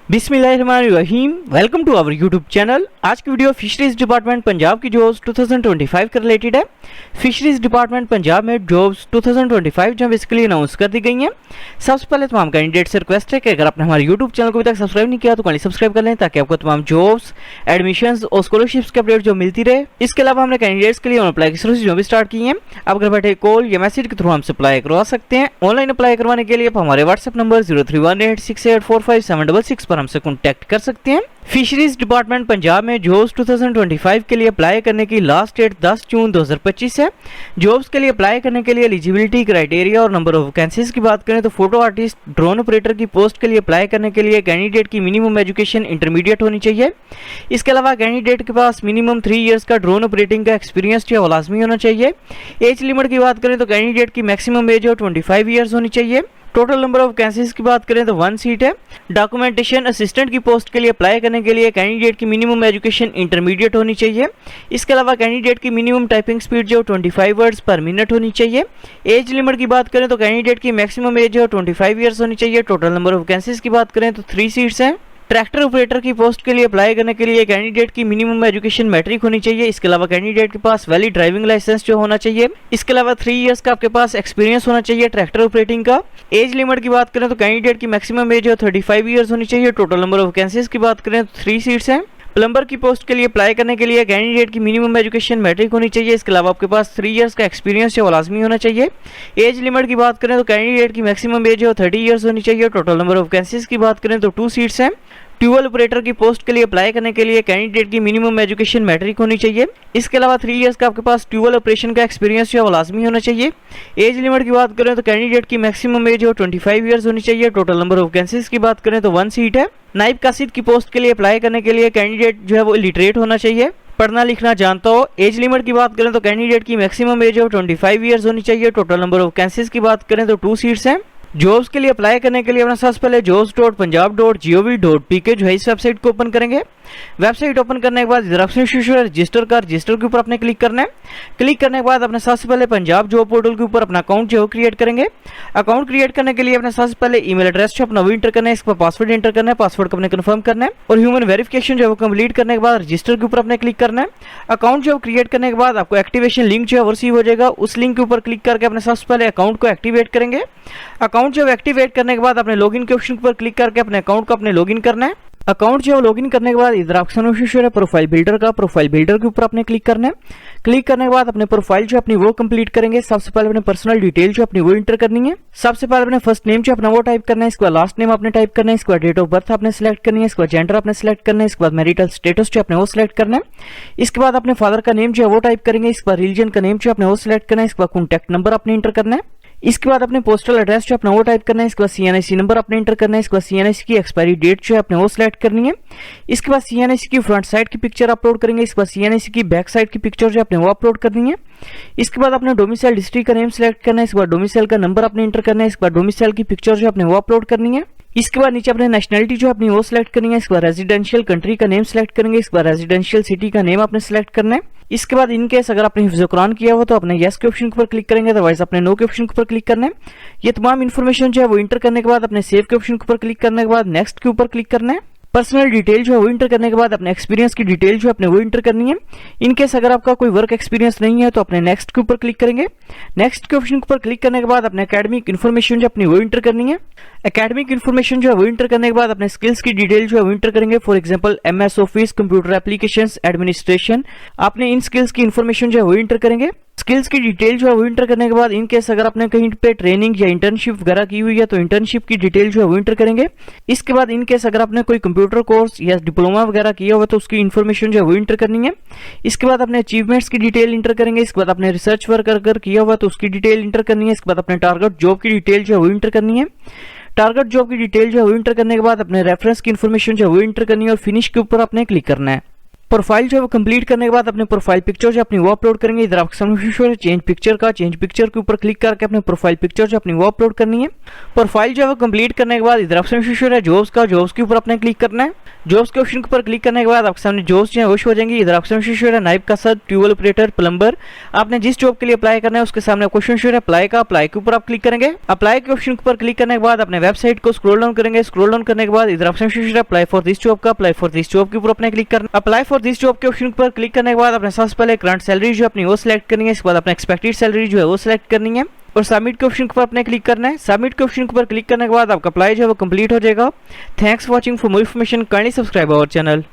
बिस्मिल्लाहिर्रहमानिर्रहीम। Welcome to our YouTube channel. आज की वीडियो फिशरीज डिपार्टमेंट पंजाब की जॉब्स 2025 के रिलेटेड है। फिशरीज डिपार्टमेंट पंजाब में जॉब्स 2025 जो बेसिकली अनाउंस कर दी गई हैं। सबसे पहले तमाम कैंडिडेट से रिक्वेस्ट है कि अगर आपने हमारे यूट्यूब चैनल को अभी तक सब्सक्राइब नहीं किया तो काइंडली सब्सक्राइब कर लें ताकि आपको तमाम जॉब्स, एडमिशंस और स्कॉलरशिप्स के अपडेट जो मिलती रहे। इसके अलावा हमने कैंडिडेट्स के लिए ऑन अप्लाई की सर्विस जो भी स्टार्ट की है। आप घर बैठे कॉल या मैसेज के थ्रू हमसे अप्लाई करवा सकते हैं। ऑनलाइन अप्लाई करवाने के लिए आप हमारे व्हाट्सएप नंबर 0318684576 पर हमसे कॉन्टैक्ट कर सकते हैं। फिशरीज डिपार्टमेंट पंजाब में जॉब्स 2025 के लिए अप्लाई करने की लास्ट डेट 10 जून 2025 है। जॉब्स के लिए अप्लाई करने के लिए एलिजिबिलिटी क्राइटेरिया और नंबर ऑफ वैकेंसीज की बात करें तो फोटो आर्टिस्ट, ड्रोन ऑपरेटर की पोस्ट के लिए अप्लाई करने के लिए कैंडिडेट की मिनिमम एजुकेशन इंटरमीडिएट होनी चाहिए। इसके अलावा कैंडिडेट के पास मिनिमम 3 इयर्स का ड्रोन ऑपरेटिंग का एक्सपीरियंस जो लाजमी होना चाहिए। एज लिमिट की बात करें तो कैंडिडेट की मैक्सिमम एज 25 ईयर्स होनी चाहिए। टोटल नंबर ऑफ वैकेंसीज की बात करें तो 1 सीट है। डॉक्यूमेंटेशन असिस्टेंट की पोस्ट के लिए अप्लाई करने के लिए कैंडिडेट की मिनिमम एजुकेशन इंटरमीडिएट होनी चाहिए। इसके अलावा कैंडिडेट की मिनिमम टाइपिंग स्पीड जो 25 वर्ड्स पर मिनट होनी चाहिए। एज लिमिट की बात करें तो कैंडिडेट की मैक्सिमम एज 25 ईयर्स होनी चाहिए। टोटल नंबर ऑफ वैकेंसीज की बात करें तो 3 सीट्स हैं। ट्रैक्टर ऑपरेटर की पोस्ट के लिए अप्लाई करने के लिए कैंडिडेट की मिनिमम एजुकेशन मैट्रिक होनी चाहिए। इसके अलावा कैंडिडेट के पास वैलिड ड्राइविंग लाइसेंस जो होना चाहिए। इसके अलावा 3 इयर्स का आपके पास एक्सपीरियंस होना चाहिए ट्रैक्टर ऑपरेटिंग का। एज लिमिट की बात करें तो कैंडिडेट की मैक्सिमम एज 35 इयर्स होनी चाहिए। टोटल नंबर ऑफ वैकेंसीज की बात करें तो 3 सीट्स हैं। प्लम्बर की पोस्ट के लिए अप्लाई करने के लिए कैंडिडेट की मिनिमम एजुकेशन मैट्रिक होनी चाहिए। इसके अलावा आपके पास 3 इयर्स का एक्सपीरियंस जो लाजमी होना चाहिए। एज लिमिट की बात करें तो कैंडिडेट की मैक्सिमम एज 30 इयर्स होनी चाहिए। टोटल नंबर ऑफ वैकेंसीज की बात करें तो 2 सीट्स हैं। ट्यूबवेल ऑपरेटर की पोस्ट के लिए अप्लाई करने के लिए कैंडिडेट की मिनिमम एजुकेशन मैट्रिक होनी चाहिए। इसके अलावा 3 इयर्स का आपके पास ट्यूबवेल ऑपरेशन का एक्सपीरियंस जो लाजमी होना चाहिए। एज लिमिट की बात करें तो कैंडिडेट की मैक्सिमम एज 25 इयर्स होनी चाहिए। टोटल नंबर ऑफ वैकेंसीज की बात करें तो 1 सीट है। नाइब कासिद की पोस्ट के लिए अप्लाई करने के लिए कैंडिडेट जो है वो लिटरेट होना चाहिए, पढ़ना लिखना जानता हो। एज लिमिट की बात करें तो कैंडिडेट की मैक्सिमम एज 25 इयर्स होनी चाहिए। टोटल नंबर ऑफ वैकेंसीज की बात करें तो 2 सीट्स हैं। जॉब्स के लिए अप्लाई करने के लिए अपना सबसे पहले jobs.punjab.gov.pk जो है इस वेबसाइट को ओपन करेंगे। वेबसाइट ओपन करने के बाद इधर ऑप्शन रजिस्टर का रजिस्टर के ऊपर आपने क्लिक करना है। क्लिक करने के बाद अपने सबसे पहले पंजाब जॉब पोर्टल के ऊपर अपना अकाउंट जो क्रिएट करेंगे। अकाउंट क्रिएट करने के लिए अपने सबसे पहले ईमेल एड्रेस जो अपना वो इंटर करना है। इस पर पासवर्ड इंटर करना है। पासवर्ड को अपने कंफर्म करना है और ह्यूमन वेरिफिकेशन जो है कंप्लीट करने के बाद रजिस्टर के ऊपर अपने क्लिक करना है। अकाउंट जो क्रिएट करने के बाद आपको एक्टिवेशन लिंक जो है रिसीव हो जाएगा। उस लिंक के ऊपर क्लिक करके अपने सबसे पहले अकाउंट को एक्टिवेट करेंगे। अकाउंट जो एक्टिवेट करने के बाद अपने लॉगिन के ऑप्शन पर क्लिक करके अपने अकाउंट को अपने लॉगिन करना है। अकाउंट जो लॉगिन करने के बाद इधर ऑप्शन है प्रोफाइल बिल्डर का। प्रोफाइल बिल्डर के ऊपर आपने क्लिक करना है। क्लिक करने के बाद अपने प्रोफाइल जो अपनी वो कंप्लीट करेंगे। सबसे पहले अपने पर्सनल डिटेल जो अपनी वो इंटर करनी है। सबसे पहले अपने फर्स्ट नेम जो अपना वो टाइप करना है। इसके बाद लास्ट नेम आपने टाइप करना है। इसके बाद डेट ऑफ बर्थ आपने सिलेक्ट करनी है। इसके बाद जेंडर आपने सिलेक्ट करना है। इसके बाद मैरिटल स्टेटस जो अपने वो सिलेक्ट करना है। इसके बाद अपने फादर का नेम जो है वो टाइप करेंगे। इसके बाद रिलीजन का नेम जो अपने वो सिलेक्ट करना है। इसके बाद कॉन्टैक्ट नंबर आपने इंटर करना है। इसके बाद अपने पोस्टल एड्रेस जो अपना वो टाइप करना है। इसके बाद CNIC नंबर अपने इंटर करना है। इसके बाद CNIC की एक्सपायरी डेट जो है अपने वो सिलेक्ट करनी है। इसके बाद CNIC की फ्रंट साइड की पिक्चर अपलोड करेंगे। इसके बाद CNIC की बैक साइड की पिक्चर जो अपने वो अपलोड करनी है। इसके बाद अपने डोमिसाइल डिस्ट्रिक्ट का नेम सिलेक्ट करना है। इसके बाद डोमिसाइल का नंबर अपने इंटर करना है। इसके बाद डोमिसाइल की पिक्चर जो अपने वो अपलोड करनी है। इसके बाद नीचे अपने नेशनलिटी जो अपनी वो सिलेक्ट करनी है। इसके बाद रेजिडेंशियल कंट्री का नेम सिलेक्ट करेंगे। इसके बाद रेजिडेंशियल सिटी का नेम आपने सिलेक्ट करना है। इसके बाद इन केस अगर आपने हिफ्ज़ कुरान किया हो तो अपने यस के ऑप्शन के ऊपर क्लिक करेंगे, अदरवाइज अपने नो के ऑप्शन के ऊपर क्लिक करना है। ये तमाम इन्फॉर्मेशन जो है वो इंटर करने के बाद अपने सेव के ऑप्शन के ऊपर क्लिक करने के बाद नेक्स्ट के ऊपर क्लिक करना है। पर्सनल डिटेल जो है वो इंटर करने के बाद अपने एक्सपीरियंस की डिटेल जो अपने वो इंटर करनी है। इन केस अगर आपका कोई वर्क एक्सपीरियंस नहीं है तो अपने नेक्स्ट के ऊपर क्लिक करेंगे। नेक्स्ट के ऑप्शन के ऊपर क्लिक करने के बाद अपने एकेडमिक इन्फॉर्मेशन जो अपनी वो इंटर करनी है। एकेडमिक इन्फॉर्मेशन जो है वो इंटर करने के बाद अपने स्किल्स की डिटेल जो है वो इंटर करेंगे। For example MS office, computer applications, administration, आपने इन स्किल्स की इन्फॉर्मेशन जो है वो इंटर करेंगे। स्किल्स की डिटेल जो है वो इंटर करने के बाद इन केस अगर आपने कहीं पे ट्रेनिंग या इंटर्नशिप वगैरह की हुई है तो इंटर्नशिप की डिटेल जो है वो इंटर करेंगे। इसके बाद इन केस अगर आपने कोई कंप्यूटर कोर्स या डिप्लोमा वगैरह किया हुआ तो उसकी इन्फॉर्मेशन जो है वो इंटर करनी है। इसके बाद अपने अचीवमेंट्स की डिटेल इंटर करेंगे। इसके बाद अपने रिसर्च वर्क अगर किया हुआ तो उसकी डिटेल इंटर करनी है। इसके बाद अपने टारगेट जॉब की डिटेल जो है वो इंटर करनी है। टारगेट जॉब की डिटेल जो है वो इंटर करने के बाद अपने रेफरेंस की इन्फॉर्मेशन जो है वो इंटर करनी है और फिनिश के ऊपर आपने क्लिक करना है। प्रोफाइल जो है वो कंप्लीट करने के बाद अपने प्रोफाइल पिक्चर जो अपनी वो अपलोड करेंगे। इधर आपके सामने शो है चेंज पिक्चर का, चेंज पिक्चर के ऊपर क्लिक करके अपने प्रोफाइल पिक्चर जो अपनी वो अपलोड करनी है। प्रोफाइल जो है वो कंप्लीट करने के बाद इधर आपके शो है जॉब्स का, जॉब्स के ऊपर अपने क्लिक करना है। जॉब्स के ऑप्शन के ऊपर क्लिक करने के बाद आपके सामने जॉब्स जो है वो शो हो जाएंगी। इधर आपके सामने शो है नाइप का सर, ट्यूबवेल ऑपरेटर, प्लम्बर। आपने जिस जॉब के लिए अप्लाई करना है उसके सामने क्वेश्चन शो है अप्लाई का, अप्लाई के ऊपर आप क्लिक करेंगे। अप्लाई के ऑप्शन के ऊपर क्लिक करने के बाद अपने वेबसाइट को स्क्रॉल डाउन करेंगे। स्क्रॉल डाउन करने के बाद इधर ऑप्शन शो है अप्लाई फॉर दिस जॉब का, अप्लाई फॉर दिस जॉब के ऊपर अपने क्लिक करना। अप्लाई फॉर दिस जॉब के ऑप्शन पर क्लिक करने के बाद अपने सबसे पहले करंट सैलरी जो अपनी वो सिलेक्ट करनी है। इसके बाद अपने एक्सपेक्टेड सैलरी जो है वो सिलेक्ट करनी है और सबमिट के ऑप्शन पर अपने क्लिक करना है। सबमिट के ऑप्शन पर क्लिक करने के बाद आपका अप्लाई जो है वो कंप्लीट हो जाएगा। Thanks for watching. For more information kindly subscribe our channel.